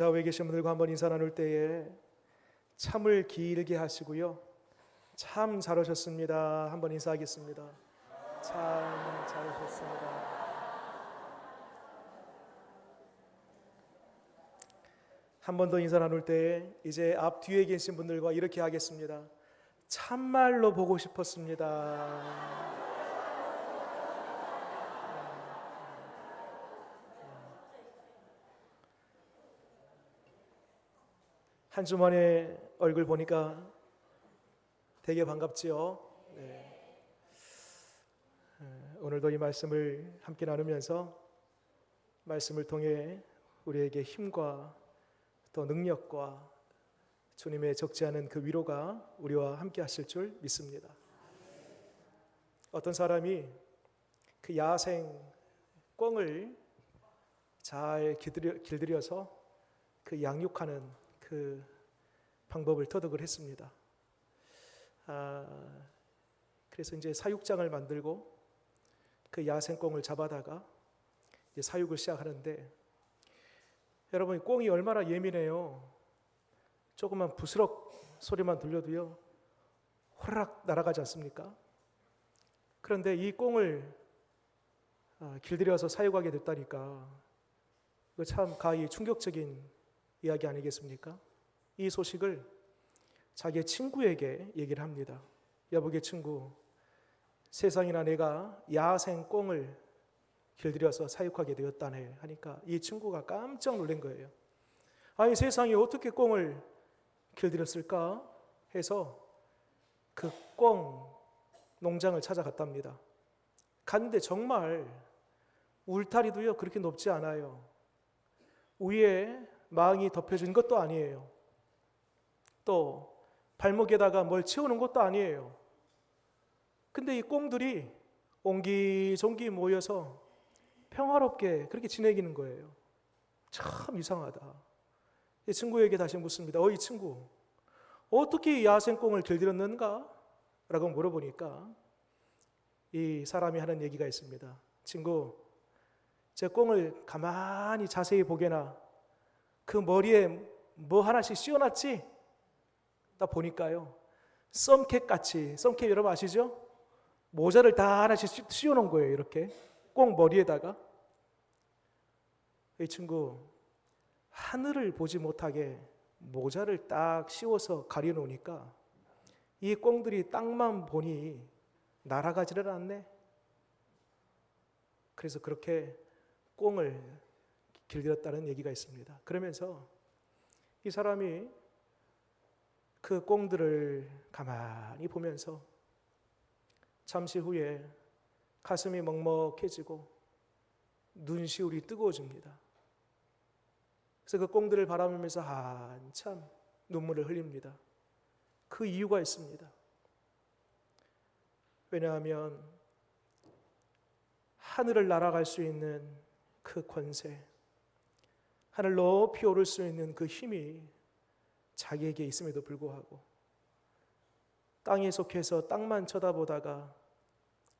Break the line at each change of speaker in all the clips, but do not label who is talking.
좌우에 계신 분들과 한번 인사 나눌 때에 참을 길게 하시고요. 참 잘하셨습니다. 한번 인사하겠습니다. 참 잘하셨습니다. 한 번 더 인사 나눌 때에 이제 앞 뒤에 계신 분들과 이렇게 하겠습니다. 참말로 보고 싶었습니다. 한 주 만에 얼굴 보니까 되게 반갑지요. 네. 오늘도 이 말씀을 함께 나누면서 말씀을 통해 우리에게 힘과 또 능력과 주님의 적지 않은 그 위로가 우리와 함께 하실 줄 믿습니다. 어떤 사람이 그 야생 꿩을 잘 길들여서 그 양육하는 그 방법을 터득을 했습니다. 그래서 이제 사육장을 만들고 그 야생꽁을 잡아다가 이제 사육을 시작하는데, 여러분, 꽁이 얼마나 예민해요. 조그만 부스럭 소리만 들려도요 호락 날아가지 않습니까? 그런데 이 꽁을 길들여서 사육하게 됐다니까, 이거 참 가히 충격적인 이야기 아니겠습니까? 이 소식을 자기의 친구에게 얘기를 합니다. 여보게 친구, 세상에나 내가 야생 꽁을 길들여서 사육하게 되었다네 하니까 이 친구가 깜짝 놀란 거예요. 아니, 세상에 어떻게 꽁을 길들였을까 해서 그 꽁 농장을 찾아갔답니다. 갔는데 정말 울타리도요 그렇게 높지 않아요. 위에 망이 덮여진 것도 아니에요. 또 발목에다가 뭘 채우는 것도 아니에요. 근데 이 꽁들이 옹기종기 모여서 평화롭게 그렇게 지내기는 거예요. 참 이상하다. 이 친구에게 다시 묻습니다. 이 친구, 어떻게 야생꽁을 길들였는가? 라고 물어보니까 이 사람이 하는 얘기가 있습니다. 친구, 제 꽁을 가만히 자세히 보게나 그 머리에 뭐 하나씩 씌워놨지? 딱 보니까요 썸캣같이, 썸캣 여러분 아시죠? 모자를 다 하나씩 씌워놓은 거예요. 이렇게 꽁 머리에다가. 이 친구, 하늘을 보지 못하게 모자를 딱 씌워서 가려놓으니까 이 꽁들이 땅만 보니 날아가지를 않네. 그래서 그렇게 꽁을 길들였다는 얘기가 있습니다. 그러면서 이 사람이 그 꽁들을 가만히 보면서 잠시 후에 가슴이 먹먹해지고 눈시울이 뜨거워집니다. 그래서 그 꽁들을 바라보면서 한참 눈물을 흘립니다. 그 이유가 있습니다. 왜냐하면 하늘을 날아갈 수 있는 그 권세, 하늘 높이 오를 수 있는 그 힘이 자기에게 있음에도 불구하고 땅에 속해서 땅만 쳐다보다가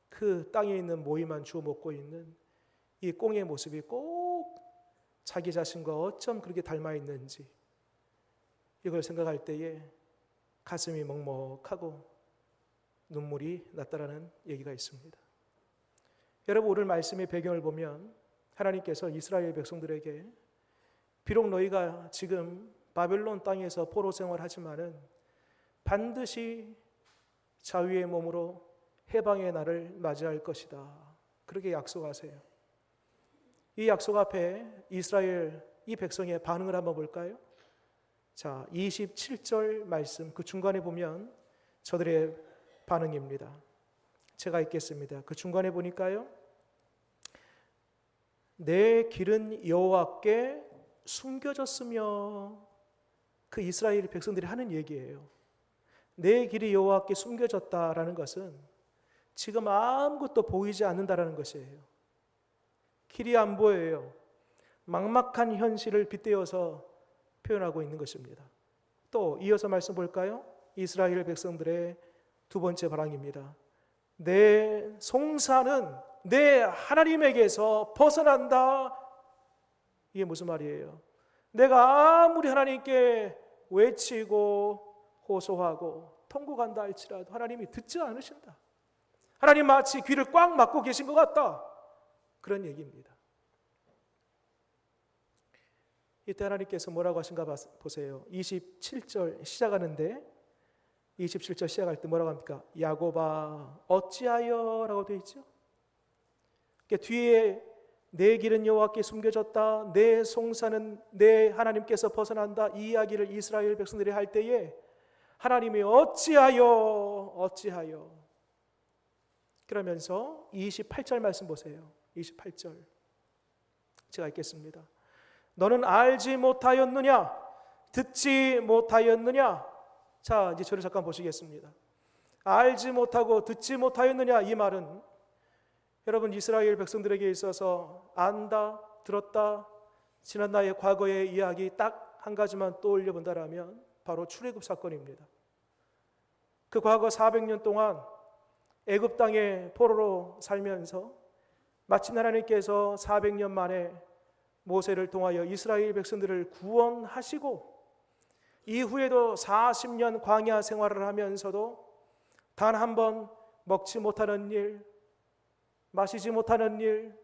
그 땅에 있는 모이만 주워 먹고 있는 이 꽁의 모습이 꼭 자기 자신과 어쩜 그렇게 닮아 있는지, 이걸 생각할 때에 가슴이 먹먹하고 눈물이 났다라는 얘기가 있습니다. 여러분, 오늘 말씀의 배경을 보면 하나님께서 이스라엘 백성들에게 비록 너희가 지금 바벨론 땅에서 포로 생활하지만은 반드시 자유의 몸으로 해방의 날을 맞이할 것이다, 그렇게 약속하세요. 이 약속 앞에 이스라엘 이 백성의 반응을 한번 볼까요? 자, 27절 말씀 그 중간에 보면 저들의 반응입니다. 제가 읽겠습니다. 그 중간에 보니까요, 내 길은 여호와께 숨겨졌으며, 그 이스라엘 백성들이 하는 얘기예요. 내 길이 여호와께 숨겨졌다라는 것은 지금 아무것도 보이지 않는다라는 것이에요. 길이 안 보여요. 막막한 현실을 빗대어서 표현하고 있는 것입니다. 또 이어서 말씀 볼까요? 이스라엘 백성들의 두 번째 반응입니다. 내 송사는 내 하나님에게서 벗어난다. 이게 무슨 말이에요? 내가 아무리 하나님께 외치고 호소하고 통곡한다 할지라도 하나님이 듣지 않으신다. 하나님 마치 귀를 꽉 막고 계신 것 같다. 그런 얘기입니다. 이때 하나님께서 뭐라고 하신가 보세요. 27절 시작하는데 27절 시작할 때 뭐라고 합니까? 야곱아 어찌하여 라고 되어 있죠. 그러니까 뒤에 내 길은 여호와께 숨겨졌다, 내 송사는 내 하나님께서 벗어난다, 이 이야기를 이스라엘 백성들이 할 때에 하나님이 어찌하여 그러면서 28절 말씀 보세요. 28절 제가 읽겠습니다. 너는 알지 못하였느냐? 듣지 못하였느냐? 자, 이제 저를 잠깐 보시겠습니다. 알지 못하고 듣지 못하였느냐? 이 말은 여러분 이스라엘 백성들에게 있어서 안다, 들었다, 지난 나의 과거의 이야기 딱 한 가지만 떠올려 본다라면 바로 출애굽 사건입니다. 그 과거 400년 동안 애굽 땅에 포로로 살면서 마침 하나님께서 400년 만에 모세를 통하여 이스라엘 백성들을 구원하시고 이후에도 40년 광야 생활을 하면서도 단 한 번 먹지 못하는 일, 마시지 못하는 일,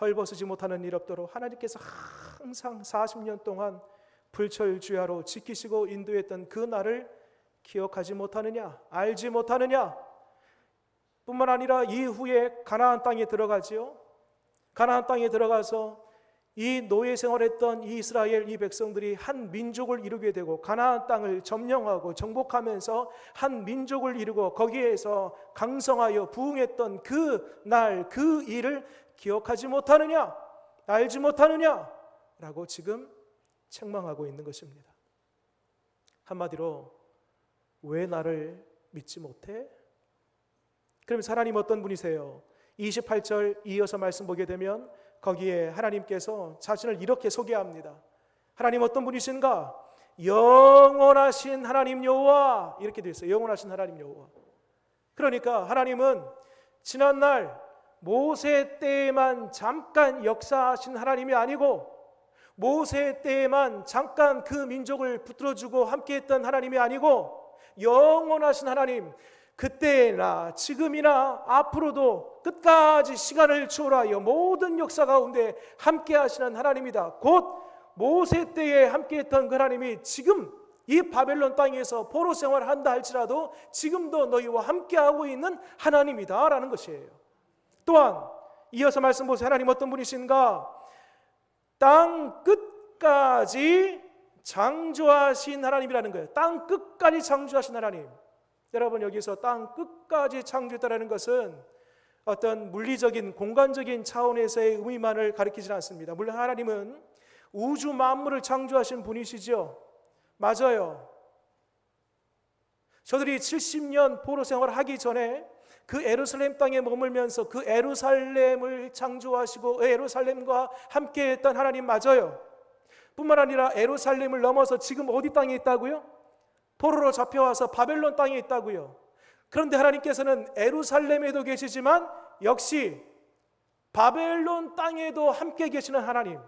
헐벗지 못하는 일 없도록 하나님께서 항상 40년 동안 불철주야로 지키시고 인도했던 그 날을 기억하지 못하느냐, 알지 못하느냐? 뿐만 아니라 이후에 가나안 땅에 들어가지요. 가나안 땅에 들어가서 이 노예 생활했던 이 이스라엘 이 백성들이 한 민족을 이루게 되고 가나안 땅을 점령하고 정복하면서 한 민족을 이루고 거기에서 강성하여 부흥했던 그 날, 그 일을 기억하지 못하느냐, 알지 못하느냐 라고 지금 책망하고 있는 것입니다. 한마디로 왜 나를 믿지 못해? 그러면서 하나님 어떤 분이세요? 28절 이어서 말씀 보게 되면 거기에 하나님께서 자신을 이렇게 소개합니다. 하나님 어떤 분이신가? 영원하신 하나님 여호와, 이렇게 되어 있어요. 영원하신 하나님 여호와. 그러니까 하나님은 지난날 모세 때에만 잠깐 역사하신 하나님이 아니고 모세 때에만 잠깐 그 민족을 붙들어주고 함께했던 하나님이 아니고 영원하신 하나님, 그때나 지금이나 앞으로도 끝까지 시간을 초월하여 모든 역사 가운데 함께 하시는 하나님이다. 곧 모세 때에 함께했던 그 하나님이 지금 이 바벨론 땅에서 포로 생활을 한다 할지라도 지금도 너희와 함께하고 있는 하나님이다 라는 것이에요. 또한 이어서 말씀 보세요. 하나님 어떤 분이신가? 땅 끝까지 창조하신 하나님이라는 거예요. 땅 끝까지 창조하신 하나님. 여러분 여기서 땅 끝까지 창조했다는 것은 어떤 물리적인 공간적인 차원에서의 의미만을 가리키지는 않습니다. 물론 하나님은 우주 만물을 창조하신 분이시죠. 맞아요. 저들이 70년 포로 생활을 하기 전에 그 예루살렘 땅에 머물면서 그 예루살렘을 창조하시고 예루살렘과 함께했던 하나님 맞아요. 뿐만 아니라 예루살렘을 넘어서 지금 어디 땅에 있다고요? 포로로 잡혀와서 바벨론 땅에 있다고요. 그런데 하나님께서는 예루살렘에도 계시지만 역시 바벨론 땅에도 함께 계시는 하나님.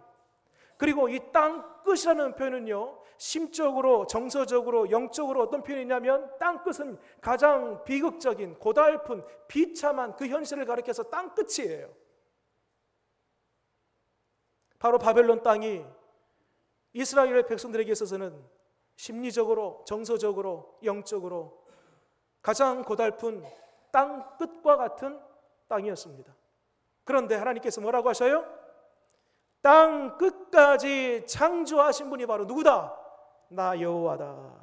그리고 이 땅 끝이라는 표현은요, 심적으로, 정서적으로, 영적으로 어떤 표현이냐면 땅 끝은 가장 비극적인, 고달픈, 비참한 그 현실을 가리켜서 땅 끝이에요. 바로 바벨론 땅이 이스라엘의 백성들에게 있어서는 심리적으로, 정서적으로, 영적으로 가장 고달픈 땅 끝과 같은 땅이었습니다. 그런데 하나님께서 뭐라고 하셔요? 땅 끝까지 창조하신 분이 바로 누구다? 나 여호와다.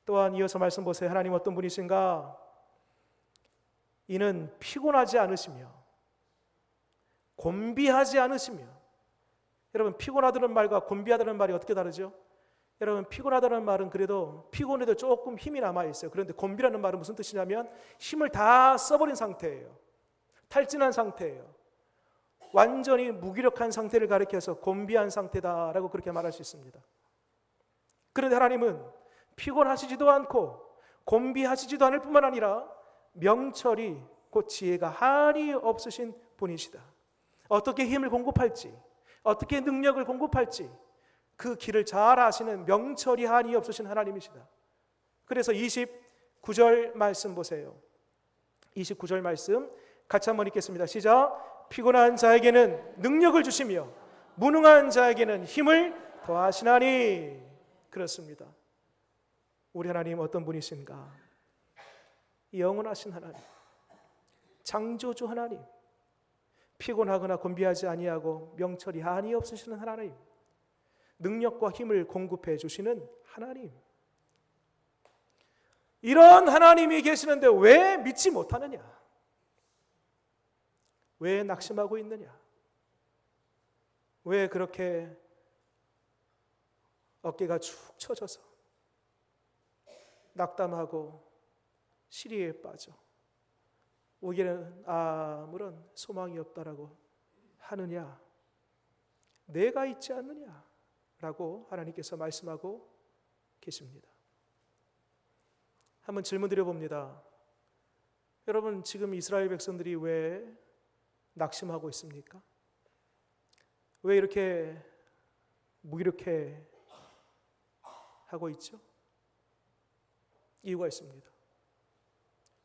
또한 이어서 말씀 보세요. 하나님 어떤 분이신가? 이는 피곤하지 않으시며 곤비하지 않으시며. 여러분 피곤하다는 말과 곤비하다는 말이 어떻게 다르죠? 여러분 피곤하다는 말은 그래도 피곤해도 조금 힘이 남아있어요. 그런데 곤비라는 말은 무슨 뜻이냐면 힘을 다 써버린 상태예요. 탈진한 상태예요. 완전히 무기력한 상태를 가리켜서 곤비한 상태다라고 그렇게 말할 수 있습니다. 그런데 하나님은 피곤하시지도 않고 곤비하시지도 않을 뿐만 아니라 명철이 곧 지혜가 한이 없으신 분이시다. 어떻게 힘을 공급할지, 어떻게 능력을 공급할지 그 길을 잘 아시는 명철이 한이 없으신 하나님이시다. 그래서 29절 말씀 보세요. 29절 말씀 같이 한번 읽겠습니다. 시작. 피곤한 자에게는 능력을 주시며 무능한 자에게는 힘을 더하시나니. 그렇습니다. 우리 하나님 어떤 분이신가? 영원하신 하나님, 창조주 하나님, 피곤하거나 곤비하지 아니하고 명철이 한이 없으시는 하나님, 능력과 힘을 공급해 주시는 하나님. 이런 하나님이 계시는데 왜 믿지 못하느냐? 왜 낙심하고 있느냐? 왜 그렇게 어깨가 축 처져서 낙담하고 시리에 빠져 오기에는 아무런 소망이 없다라고 하느냐? 내가 있지 않느냐? 라고 하나님께서 말씀하고 계십니다. 한번 질문 드려봅니다. 여러분, 지금 이스라엘 백성들이 왜 낙심하고 있습니까? 왜 이렇게 무기력해 하고 있죠? 이유가 있습니다.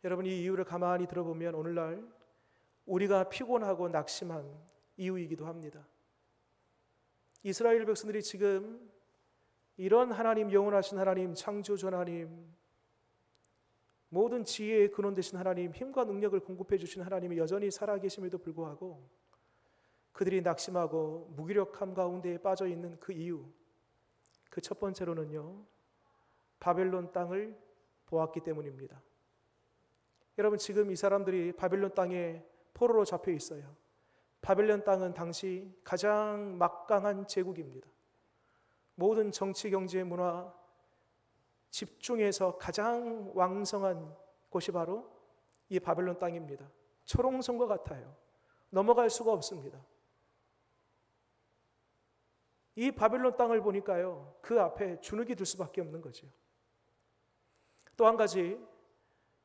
여러분, 이 이유를 가만히 들어보면 오늘날 우리가 피곤하고 낙심한 이유이기도 합니다. 이스라엘 백성들이 지금 이런 하나님, 영원하신 하나님, 창조주 하나님, 모든 지혜의 근원 되신 하나님, 힘과 능력을 공급해 주신 하나님이 여전히 살아계심에도 불구하고 그들이 낙심하고 무기력함 가운데에 빠져 있는 그 이유, 그 첫 번째로는요, 바벨론 땅을 보았기 때문입니다. 여러분, 지금 이 사람들이 바벨론 땅에 포로로 잡혀 있어요. 바벨론 땅은 당시 가장 막강한 제국입니다. 모든 정치, 경제, 문화 집중해서 가장 왕성한 곳이 바로 이 바벨론 땅입니다. 초롱성과 같아요. 넘어갈 수가 없습니다. 이 바벨론 땅을 보니까요, 그 앞에 주눅이 들 수밖에 없는 거죠. 또 한 가지,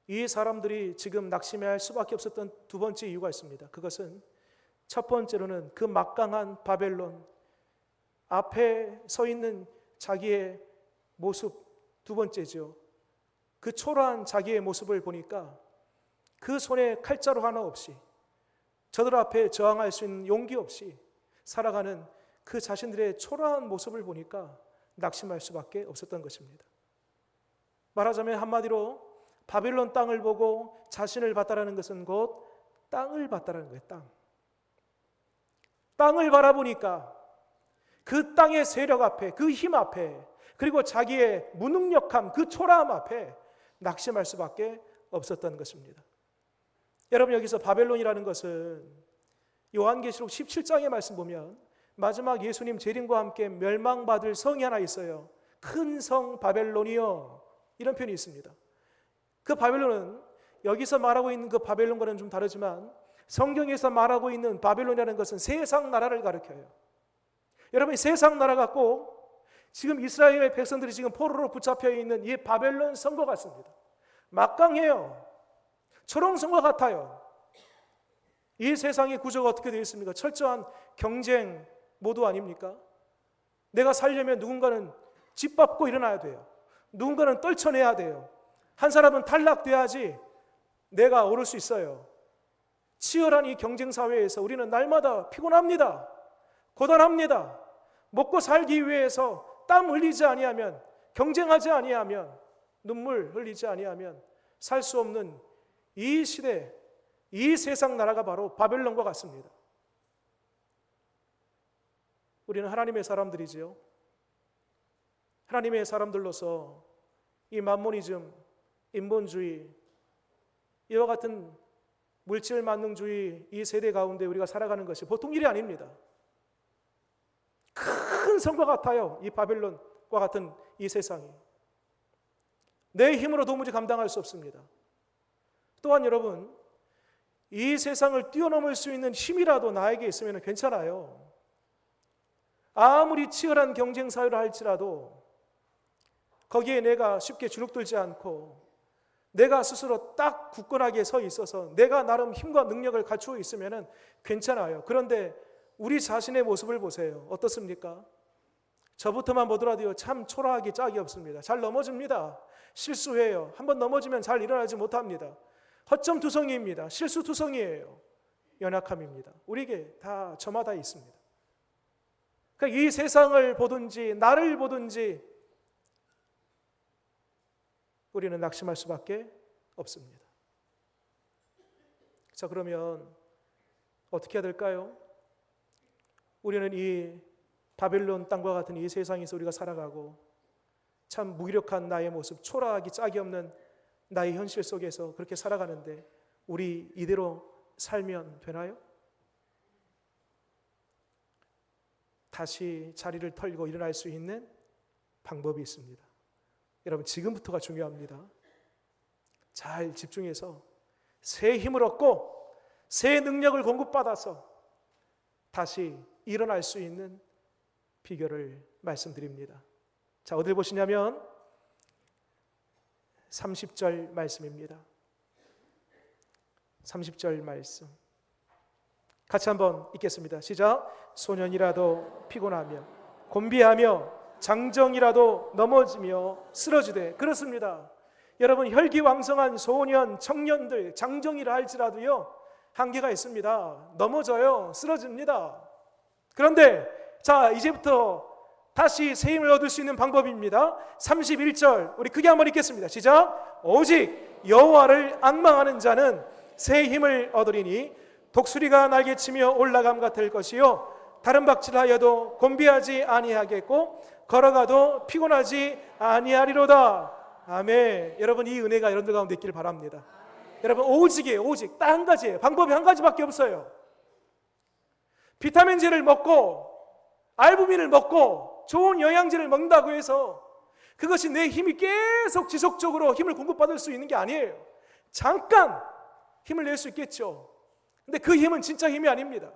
이 사람들이 지금 낙심해야 할 수밖에 없었던 두 번째 이유가 있습니다. 그것은 첫 번째로는 그 막강한 바벨론 앞에 서 있는 자기의 모습, 두 번째죠. 그 초라한 자기의 모습을 보니까 그 손에 칼자루 하나 없이 저들 앞에 저항할 수 있는 용기 없이 살아가는 그 자신들의 초라한 모습을 보니까 낙심할 수밖에 없었던 것입니다. 말하자면 한마디로 바벨론 땅을 보고 자신을 봤다라는 것은 곧 땅을 봤다라는 거예요. 땅을 바라보니까 그 땅의 세력 앞에, 그 힘 앞에, 그리고 자기의 무능력함, 그 초라함 앞에 낙심할 수밖에 없었던 것입니다. 여러분, 여기서 바벨론이라는 것은 요한계시록 17장의 말씀 보면 마지막 예수님 재림과 함께 멸망받을 성이 하나 있어요. 큰 성 바벨론이요, 이런 표현이 있습니다. 그 바벨론은 여기서 말하고 있는 그 바벨론과는 좀 다르지만 성경에서 말하고 있는 바벨론이라는 것은 세상 나라를 가리켜요. 여러분, 세상 나라가 꼭 지금 이스라엘 백성들이 지금 포로로 붙잡혀 있는 이 바벨론 성과 같습니다. 막강해요. 초롱성과 같아요. 이 세상의 구조가 어떻게 되어 있습니까? 철저한 경쟁 모드 아닙니까? 내가 살려면 누군가는 짓밟고 일어나야 돼요. 누군가는 떨쳐내야 돼요. 한 사람은 탈락돼야지 내가 오를 수 있어요. 치열한 이 경쟁 사회에서 우리는 날마다 피곤합니다. 고단합니다. 먹고 살기 위해서 땀 흘리지 아니하면, 경쟁하지 아니하면, 눈물 흘리지 아니하면 살 수 없는 이 시대, 이 세상 나라가 바로 바벨론과 같습니다. 우리는 하나님의 사람들이지요. 하나님의 사람들로서 이 만모니즘, 인본주의, 이와 같은 물질 만능주의 이 세대 가운데 우리가 살아가는 것이 보통 일이 아닙니다. 큰 성과 같아요. 이 바벨론과 같은 이 세상이. 내 힘으로 도무지 감당할 수 없습니다. 또한 여러분, 이 세상을 뛰어넘을 수 있는 힘이라도 나에게 있으면 괜찮아요. 아무리 치열한 경쟁 사회를 할지라도 거기에 내가 쉽게 주눅들지 않고 내가 스스로 딱 굳건하게 서 있어서 내가 나름 힘과 능력을 갖추고 있으면 괜찮아요. 그런데 우리 자신의 모습을 보세요. 어떻습니까? 저부터만 보더라도요, 참 초라하기 짝이 없습니다. 잘 넘어집니다. 실수해요. 한번 넘어지면 잘 일어나지 못합니다. 허점투성이입니다. 실수투성이에요. 연약함입니다. 우리에게 다 저마다 있습니다. 그러니까 이 세상을 보든지 나를 보든지 우리는 낙심할 수밖에 없습니다. 자, 그러면 어떻게 해야 될까요? 우리는 이 바벨론 땅과 같은 이 세상에서 우리가 살아가고 참 무기력한 나의 모습, 초라하기 짝이 없는 나의 현실 속에서 그렇게 살아가는데 우리 이대로 살면 되나요? 다시 자리를 털고 일어날 수 있는 방법이 있습니다. 여러분, 지금부터가 중요합니다. 잘 집중해서 새 힘을 얻고 새 능력을 공급받아서 다시 일어날 수 있는 비결을 말씀드립니다. 자, 어딜 보시냐면 30절 말씀입니다. 30절 말씀 같이 한번 읽겠습니다. 시작. 소년이라도 피곤하며 곤비하며 장정이라도 넘어지며 쓰러지되. 그렇습니다. 여러분, 혈기왕성한 소년, 청년들, 장정이라 할지라도요 한계가 있습니다. 넘어져요. 쓰러집니다. 그런데 자, 이제부터 다시 새 힘을 얻을 수 있는 방법입니다. 31절 우리 크게 한번 읽겠습니다. 시작. 오직 여호와를 앙망하는 자는 새 힘을 얻으리니 독수리가 날개치며 올라감과 될 것이요 다른 박질하여도 곤비하지 아니하겠고 걸어가도 피곤하지 아니하리로다. 아멘. 여러분, 이 은혜가 여러분들 가운데 있기를 바랍니다. 여러분, 오직이에요. 오직 딱 한 가지예요. 방법이 한 가지밖에 없어요. 비타민제를 먹고 알부민을 먹고 좋은 영양제를 먹는다고 해서 그것이 내 힘이 계속 지속적으로 힘을 공급받을 수 있는 게 아니에요. 잠깐 힘을 낼 수 있겠죠. 근데 그 힘은 진짜 힘이 아닙니다.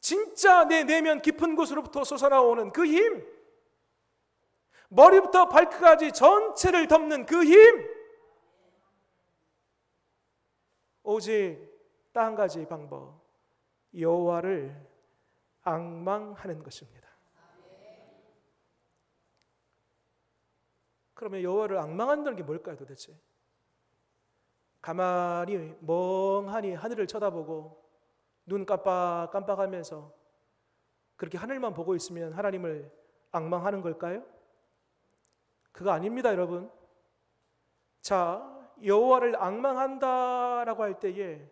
진짜 내 내면 깊은 곳으로부터 솟아나오는 그 힘, 머리부터 발끝까지 전체를 덮는 그 힘, 오직 딱 한 가지 방법, 여호와를 앙망하는 것입니다. 그러면 여호와를 앙망한다는 게 뭘까요 도대체? 가만히 멍하니 하늘을 쳐다보고 눈 깜빡깜빡하면서 그렇게 하늘만 보고 있으면 하나님을 앙망하는 걸까요? 그거 아닙니다, 여러분. 자, 여호와를 앙망한다라고 할 때에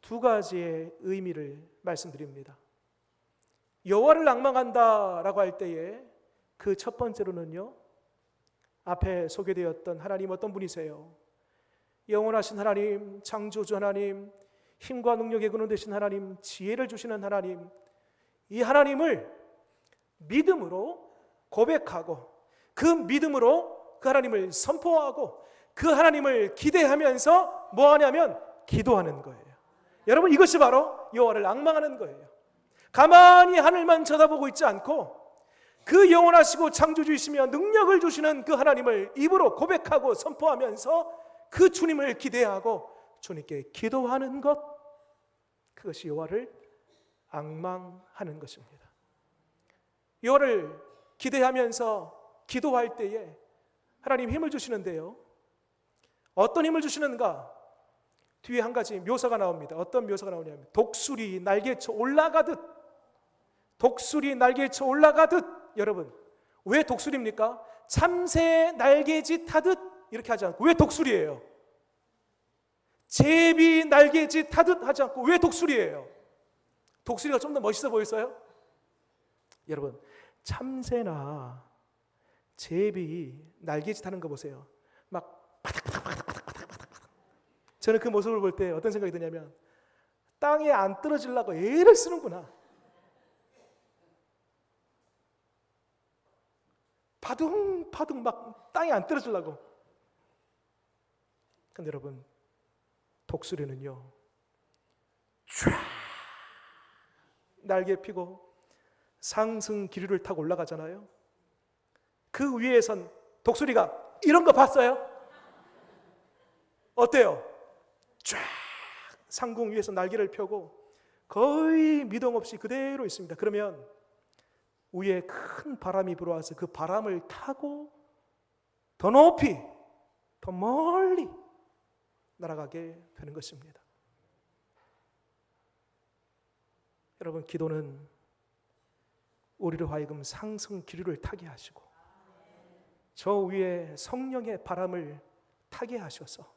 두 가지의 의미를 말씀드립니다. 여호와를 앙망한다라고 할 때에 그 첫 번째로는요, 앞에 소개되었던 하나님 어떤 분이세요? 영원하신 하나님, 창조주 하나님, 힘과 능력의 근원 되신 하나님, 지혜를 주시는 하나님, 이 하나님을 믿음으로 고백하고 그 믿음으로 그 하나님을 선포하고 그 하나님을 기대하면서 뭐 하냐면 기도하는 거예요. 여러분, 이것이 바로 여호와를 앙망하는 거예요. 가만히 하늘만 쳐다보고 있지 않고 그 영원하시고 창조주이시며 능력을 주시는 그 하나님을 입으로 고백하고 선포하면서 그 주님을 기대하고 주님께 기도하는 것, 그것이 여호와를 앙망하는 것입니다. 여호와를 기대하면서 기도할 때에 하나님 힘을 주시는데요, 어떤 힘을 주시는가? 뒤에 한 가지 묘사가 나옵니다. 어떤 묘사가 나오냐면 독수리 날개쳐 올라가듯, 독수리 날개쳐 올라가듯. 여러분, 왜 독수리입니까? 참새 날개짓 하듯 이렇게 하지 않고 왜 독수리예요? 제비 날개짓 하듯 하지 않고 왜 독수리예요? 독수리가 좀 더 멋있어 보였어요? 여러분, 참새나 제비 날개짓 하는 거 보세요. 막 바닥바닥바닥바닥바닥. 저는 그 모습을 볼 때 어떤 생각이 드냐면 땅에 안 떨어지려고 애를 쓰는구나. 바둥바둥 막 땅에 안 떨어지려고. 근데 여러분, 독수리는요, 쫙 날개 펴고 상승 기류를 타고 올라가잖아요. 그 위에선 독수리가 이런 거 봤어요? 어때요? 쫙 상공 위에서 날개를 펴고 거의 미동 없이 그대로 있습니다. 그러면 위에 큰 바람이 불어와서 그 바람을 타고 더 높이, 더 멀리 날아가게 되는 것입니다. 여러분, 기도는 우리로 하여금 상승 기류를 타게 하시고 저 위에 성령의 바람을 타게 하셔서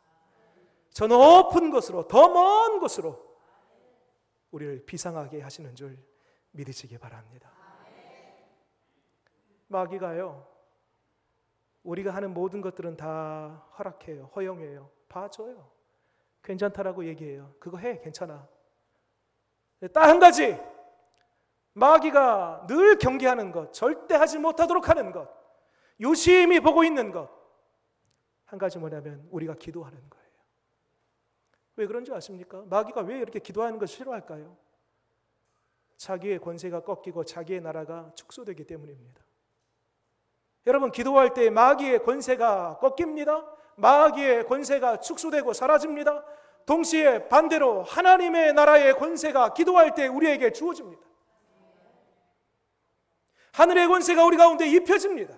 저 높은 곳으로, 더 먼 곳으로 우리를 비상하게 하시는 줄 믿으시기 바랍니다. 마귀가요, 우리가 하는 모든 것들은 다 허락해요, 허용해요, 봐줘요. 괜찮다라고 얘기해요. 그거 해, 괜찮아. 딱 한 가지, 마귀가 늘 경계하는 것, 절대 하지 못하도록 하는 것, 유심히 보고 있는 것, 한 가지 뭐냐면 우리가 기도하는 거예요. 왜 그런 줄 아십니까? 마귀가 왜 이렇게 기도하는 것을 싫어할까요? 자기의 권세가 꺾이고 자기의 나라가 축소되기 때문입니다. 여러분, 기도할 때 마귀의 권세가 꺾입니다. 마귀의 권세가 축소되고 사라집니다. 동시에 반대로 하나님의 나라의 권세가 기도할 때 우리에게 주어집니다. 하늘의 권세가 우리 가운데 입혀집니다.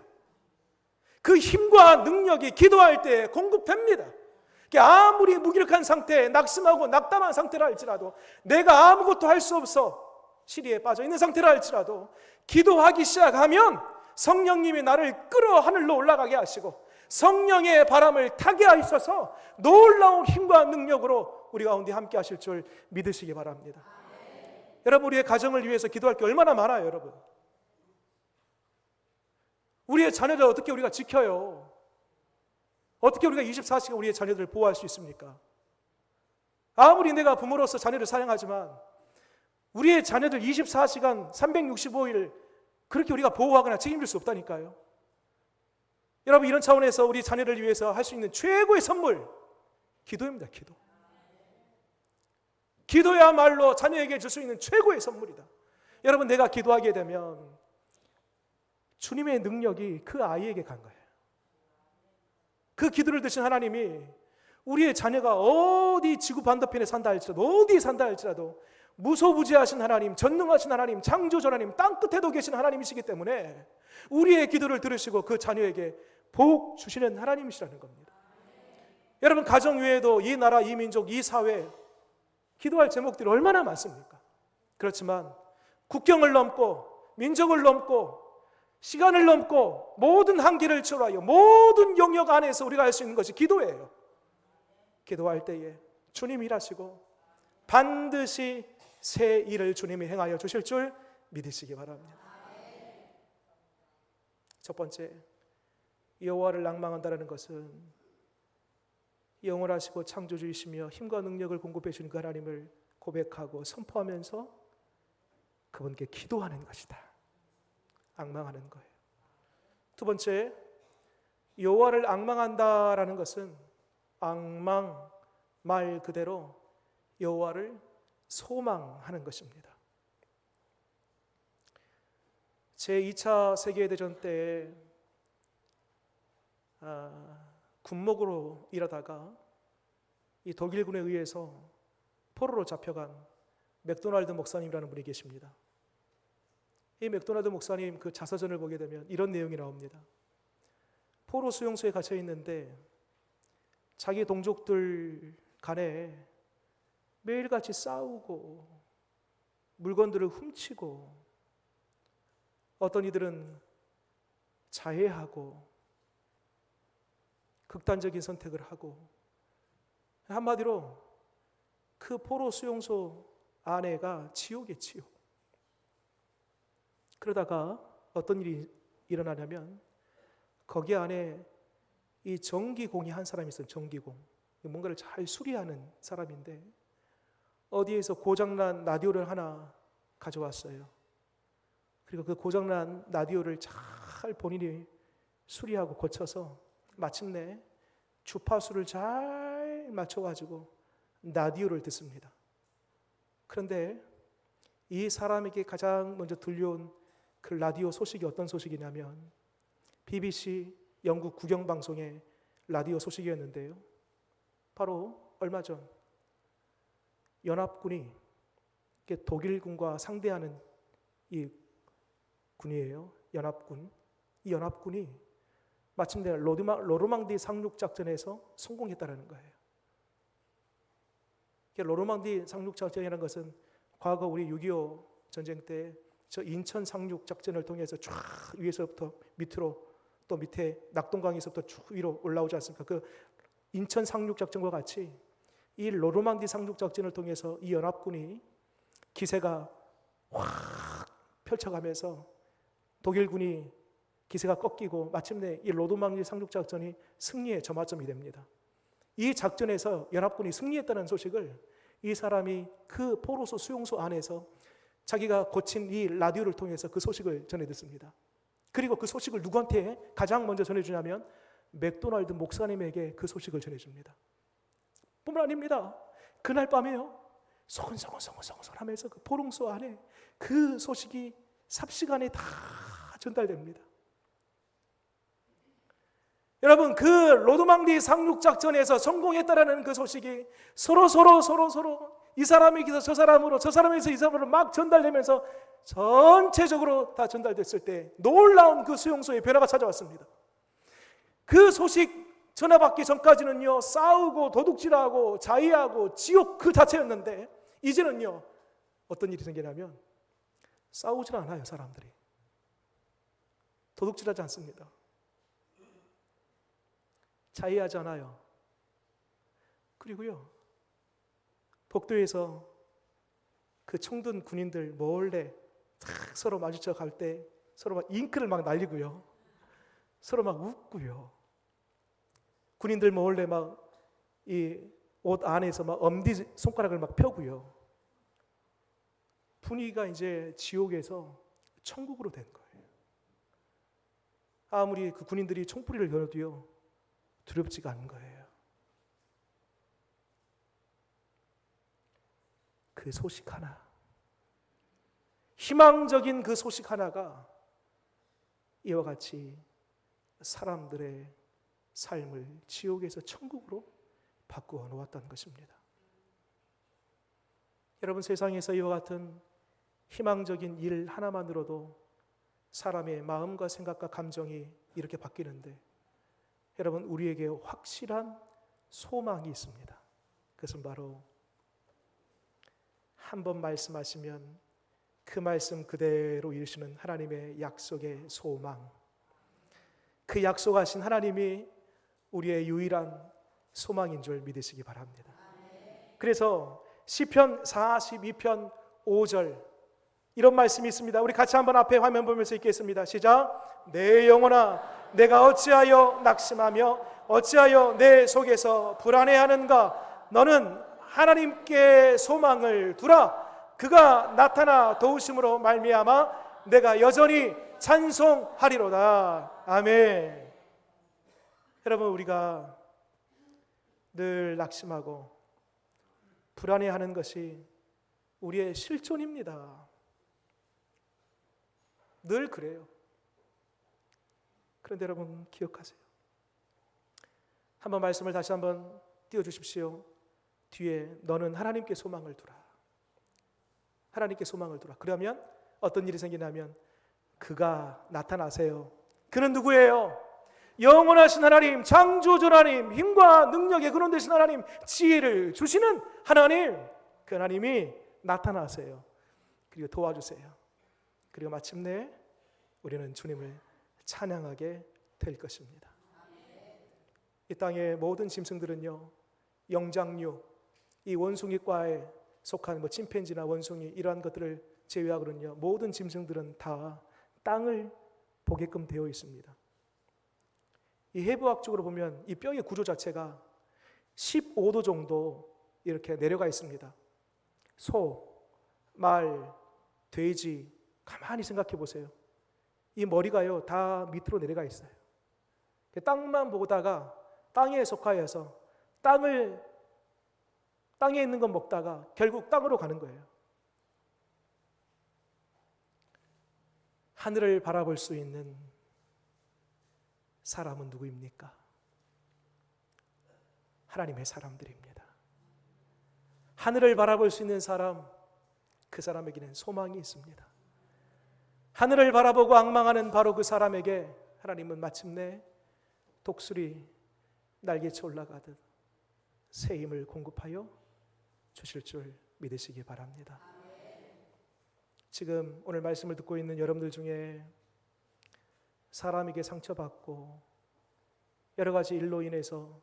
그 힘과 능력이 기도할 때 공급됩니다. 아무리 무기력한 상태, 낙심하고 낙담한 상태라 할지라도, 내가 아무것도 할 수 없어 시리에 빠져 있는 상태라 할지라도 기도하기 시작하면 성령님이 나를 끌어 하늘로 올라가게 하시고 성령의 바람을 타게 하셔서 놀라운 힘과 능력으로 우리 가운데 함께 하실 줄 믿으시기 바랍니다. 여러분, 우리의 가정을 위해서 기도할 게 얼마나 많아요. 여러분, 우리의 자녀들 어떻게 우리가 지켜요? 어떻게 우리가 24시간 우리의 자녀들을 보호할 수 있습니까? 아무리 내가 부모로서 자녀를 사랑하지만 우리의 자녀들 24시간 365일 그렇게 우리가 보호하거나 책임질 수 없다니까요. 여러분, 이런 차원에서 우리 자녀를 위해서 할 수 있는 최고의 선물, 기도입니다. 기도. 기도야말로 자녀에게 줄 수 있는 최고의 선물이다. 여러분, 내가 기도하게 되면 주님의 능력이 그 아이에게 간 거예요. 그 기도를 드신 하나님이 우리의 자녀가 어디 지구 반대편에 산다 할지라도, 어디 산다 할지라도 무소부지하신 하나님, 전능하신 하나님, 창조주 하나님, 땅끝에도 계신 하나님이시기 때문에 우리의 기도를 들으시고 그 자녀에게 복 주시는 하나님이시라는 겁니다. 여러분, 가정 외에도 이 나라, 이 민족, 이 사회 기도할 제목들이 얼마나 많습니까? 그렇지만 국경을 넘고 민족을 넘고 시간을 넘고 모든 한계를 초월하여 모든 영역 안에서 우리가 할 수 있는 것이 기도예요. 기도할 때에 주님 일하시고 반드시 새 일을 주님이 행하여 주실 줄 믿으시기 바랍니다. 첫 번째, 여호와를 낭망한다는 것은 영원하시고 창조주이시며 힘과 능력을 공급해 주신 그 하나님을 고백하고 선포하면서 그분께 기도하는 것이다. 앙망하는 거예요. 두 번째, 여호와를 앙망한다라는 것은 앙망 말 그대로 여호와를 소망하는 것입니다. 제2차 세계대전 때 군목으로 일하다가 이 독일군에 의해서 포로로 잡혀간 맥도날드 목사님이라는 분이 계십니다. 이 맥도날드 목사님 그 자서전을 보게 되면 이런 내용이 나옵니다. 포로 수용소에 갇혀 있는데 자기 동족들 간에 매일같이 싸우고 물건들을 훔치고 어떤 이들은 자해하고 극단적인 선택을 하고, 한마디로 그 포로 수용소 안에가 지옥이에요, 지옥. 그러다가 어떤 일이 일어나냐면 거기 안에 이 전기공이 한 사람이 있어요. 전기공. 뭔가를 잘 수리하는 사람인데 어디에서 고장난 라디오를 하나 가져왔어요. 그리고 그 고장난 라디오를 잘 본인이 수리하고 고쳐서 마침내 주파수를 잘 맞춰가지고 라디오를 듣습니다. 그런데 이 사람에게 가장 먼저 들려온 그 라디오 소식이 어떤 소식이냐면 BBC 영국 국영방송의 라디오 소식이었는데요. 바로 얼마 전 연합군이 독일군과 상대하는 이 군이에요. 연합군. 이 연합군이 마침내 로르망디 상륙작전에서 성공했다는 거예요. 로르망디 상륙작전이라는 것은 과거 우리 6.25 전쟁 때 저 인천 상륙작전을 통해서 쫙 위에서부터 밑으로 또 밑에 낙동강에서부터 쭉 위로 올라오지 않습니까? 그 인천 상륙작전과 같이 이 로르망디 상륙작전을 통해서 이 연합군이 기세가 확 펼쳐가면서 독일군이 기세가 꺾이고 마침내 이 로르망디 상륙작전이 승리의 점화점이 됩니다. 이 작전에서 연합군이 승리했다는 소식을 이 사람이 그 포로소 수용소 안에서 자기가 고친 이 라디오를 통해서 그 소식을 전해 듣습니다. 그리고 그 소식을 누구한테 가장 먼저 전해주냐면 맥도날드 목사님에게 그 소식을 전해줍니다. 뿐만 아닙니다. 그날 밤에요, 소근소근하면서 그 포롱소 안에 그 소식이 삽시간에 다 전달됩니다. 여러분, 그 로르망디 상륙작전에서 성공했다라는 그 소식이 서로 이 사람에게서 저 사람으로, 저 사람에서 이 사람으로 막 전달되면서 전체적으로 다 전달됐을 때 놀라운 그 수용소에 변화가 찾아왔습니다. 그 소식 전화받기 전까지는요, 싸우고 도둑질하고 자위하고 지옥 그 자체였는데 이제는요, 어떤 일이 생기냐면 싸우질 않아요. 사람들이 도둑질하지 않습니다. 자위하지 않아요. 그리고요, 복도에서 그 총든 군인들 몰래 탁 서로 마주쳐 갈 때 서로 막 잉크를 막 날리고요, 서로 막 웃고요, 군인들 몰래 막 이 옷 안에서 막 엄지 손가락을 막 펴고요. 분위기가 이제 지옥에서 천국으로 된 거예요. 아무리 그 군인들이 총뿌리를 겨눠도요, 두렵지가 않은 거예요. 그 소식 하나, 희망적인 그 소식 하나가 이와 같이 사람들의 삶을 지옥에서 천국으로 바꾸어 놓았다는 것입니다. 여러분, 세상에서 이와 같은 희망적인 일 하나만으로도 사람의 마음과 생각과 감정이 이렇게 바뀌는데, 여러분, 우리에게 확실한 소망이 있습니다. 그것은 바로 한 번 말씀하시면 그 말씀 그대로 이루시는 하나님의 약속의 소망, 그 약속하신 하나님이 우리의 유일한 소망인 줄 믿으시기 바랍니다. 그래서 시편 42편 5절 이런 말씀이 있습니다. 우리 같이 한번 앞에 화면 보면서 읽겠습니다. 시작. 내 영혼아, 내가 어찌하여 낙심하며 어찌하여 내 속에서 불안해하는가? 너는 하나님께 소망을 두라. 그가 나타나 도우심으로 말미암아 내가 여전히 찬송하리로다. 아멘. 여러분, 우리가 늘 낙심하고 불안해하는 것이 우리의 실존입니다. 늘 그래요. 그런데 여러분, 기억하세요. 한번 말씀을 다시 한번 띄워주십시오. 뒤에 너는 하나님께 소망을 두라. 하나님께 소망을 두라. 그러면 어떤 일이 생기냐면 그가 나타나세요. 그는 누구예요? 영원하신 하나님, 창조주 하나님, 힘과 능력의 근원 되신 하나님, 지혜를 주시는 하나님, 그 하나님이 나타나세요. 그리고 도와주세요. 그리고 마침내 우리는 주님을 찬양하게 될 것입니다. 이 땅의 모든 짐승들은요, 영장류, 이 원숭이과에 속한 침팬지나 원숭이 이러한 것들을 제외하고는요, 모든 짐승들은 다 땅을 보게끔 되어 있습니다. 이 해부학적으로 보면 이 뼈의 구조 자체가 15도 정도 이렇게 내려가 있습니다. 소, 말, 돼지, 가만히 생각해 보세요. 이 머리가요, 다 밑으로 내려가 있어요. 땅만 보다가 땅에 속하여서 땅에 있는 건 먹다가 결국 땅으로 가는 거예요. 하늘을 바라볼 수 있는 사람은 누구입니까? 하나님의 사람들입니다. 하늘을 바라볼 수 있는 사람, 그 사람에게는 소망이 있습니다. 하늘을 바라보고 앙망하는 바로 그 사람에게 하나님은 마침내 독수리 날개쳐 올라가듯 새 힘을 공급하여 주실 줄 믿으시기 바랍니다. 지금 오늘 말씀을 듣고 있는 여러분들 중에 사람에게 상처받고 여러 가지 일로 인해서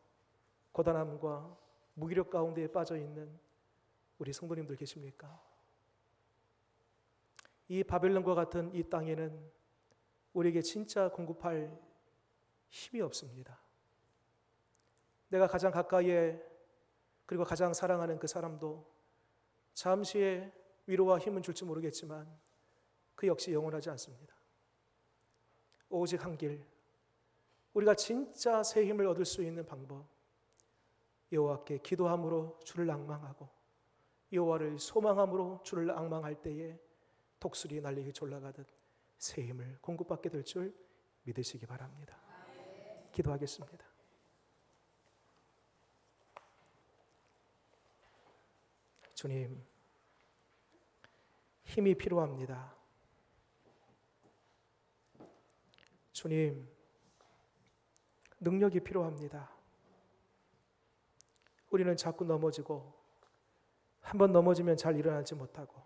고단함과 무기력 가운데에 빠져 있는 우리 성도님들 계십니까? 이 바벨론과 같은 이 땅에는 우리에게 진짜 공급할 힘이 없습니다. 내가 가장 가까이에 그리고 가장 사랑하는 그 사람도 잠시의 위로와 힘은 줄지 모르겠지만 그 역시 영원하지 않습니다. 오직 한 길, 우리가 진짜 새 힘을 얻을 수 있는 방법, 여호와께 기도함으로 주를 앙망하고 여호와를 소망함으로 주를 앙망할 때에 독수리 날리기 졸라가듯 새 힘을 공급받게 될 줄 믿으시기 바랍니다. 기도하겠습니다. 주님, 힘이 필요합니다. 주님, 능력이 필요합니다. 우리는 자꾸 넘어지고 한번 넘어지면 잘 일어나지 못하고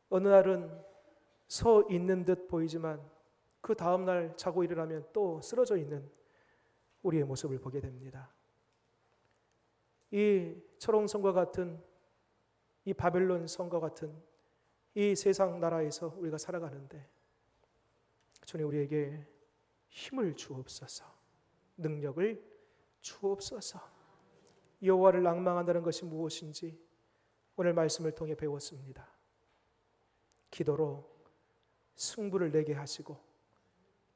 어느 날은 서 있는 듯 보이지만 그 다음 날 자고 일어나면 또 쓰러져 있는 우리의 모습을 보게 됩니다. 이 철옹성과 같은 이 바벨론 성과 같은 이 세상 나라에서 우리가 살아가는데 주님 우리에게 힘을 주옵소서, 능력을 주옵소서. 여호와를 앙망한다는 것이 무엇인지 오늘 말씀을 통해 배웠습니다. 기도로 승부를 내게 하시고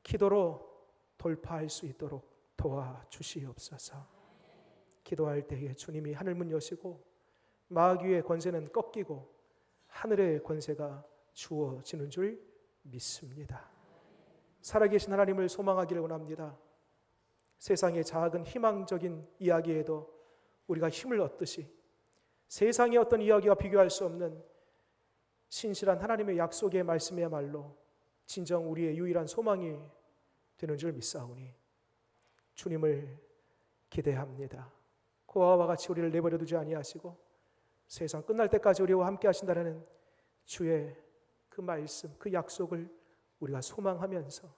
기도로 돌파할 수 있도록 도와주시옵소서. 기도할 때에 주님이 하늘문 여시고 마귀의 권세는 꺾이고 하늘의 권세가 주어지는 줄 믿습니다. 살아계신 하나님을 소망하기를 원합니다. 세상의 작은 희망적인 이야기에도 우리가 힘을 얻듯이 세상의 어떤 이야기와 비교할 수 없는 신실한 하나님의 약속의 말씀이야말로 진정 우리의 유일한 소망이 되는 줄 믿사오니 주님을 기대합니다. 고아와 같이 우리를 내버려 두지 아니하시고 세상 끝날 때까지 우리와 함께 하신다는 주의 그 말씀, 그 약속을 우리가 소망하면서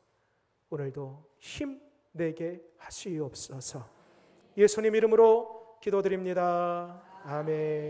오늘도 힘내게 하시옵소서. 예수님 이름으로 기도드립니다. 아멘.